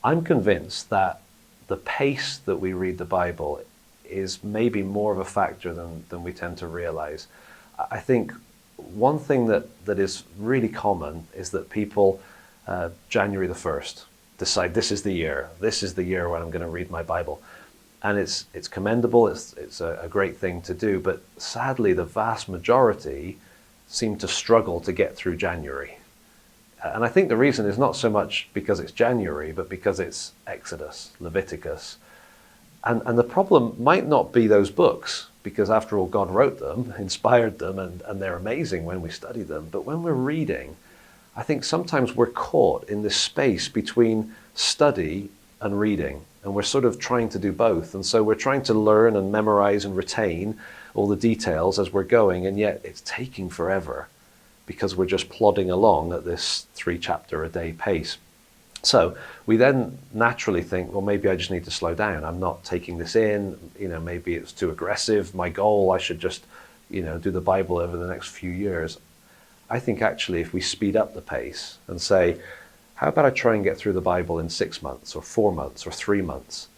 I'm convinced that the pace that we read the Bible is maybe more of a factor than we tend to realize. I think one thing that is really common is that people, January the 1st, decide this is the year when I'm going to read my Bible. And it's commendable, it's a great thing to do, but sadly the vast majority seem to struggle to get through January. And I think the reason is not so much because it's January, but because it's Exodus, Leviticus. And the problem might not be those books, because after all, God wrote them, inspired them, and they're amazing when we study them. But when we're reading, I think sometimes we're caught in this space between study and reading, and we're sort of trying to do both. And so we're trying to learn and memorize and retain all the details as we're going, and yet it's taking forever because we're just plodding along at this 3-chapter-a-day pace. So we then naturally think, well, maybe I just need to slow down. I'm not taking this in, maybe it's too aggressive. My goal, I should just, do the Bible over the next few years. I think actually if we speed up the pace and say, how about I try and get through the Bible in 6 months or 4 months or 3 months?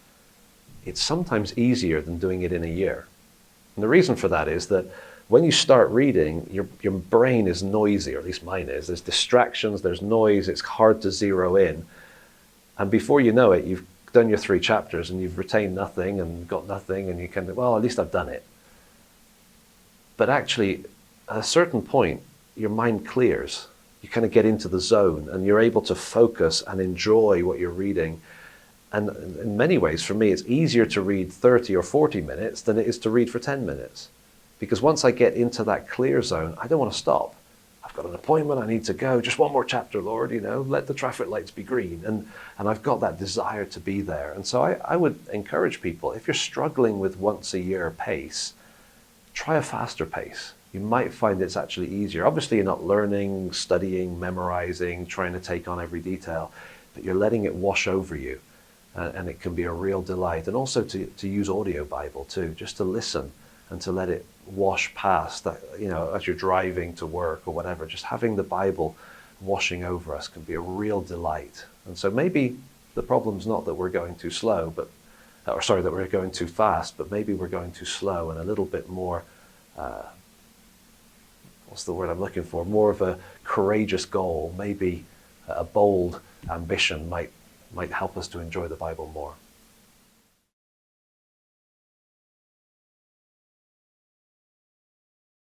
It's sometimes easier than doing it in a year. And the reason for that is that when you start reading, your brain is noisy, or at least mine is. There's distractions, there's noise, it's hard to zero in. And before you know it, you've done your 3 chapters and you've retained nothing and got nothing, and you can think, well, at least I've done it. But actually, at a certain point, your mind clears. You kind of get into the zone and you're able to focus and enjoy what you're reading. And in many ways, for me, it's easier to read 30 or 40 minutes than it is to read for 10 minutes. Because once I get into that clear zone, I don't want to stop. I've got an appointment, I need to go. Just one more chapter, Lord, let the traffic lights be green. And I've got that desire to be there. And so I would encourage people, if you're struggling with once a year pace, try a faster pace. You might find it's actually easier. Obviously, you're not learning, studying, memorizing, trying to take on every detail, but you're letting it wash over you. And it can be a real delight. And also to use audio Bible too, just to listen and to let it wash past that, as you're driving to work or whatever. Just having the Bible washing over us can be a real delight. And so maybe the problem's not that we're going too slow, that we're going too fast, but maybe we're going too slow, and a little bit more, what's the word I'm looking for? More of a courageous goal, maybe a bold ambition might help us to enjoy the Bible more.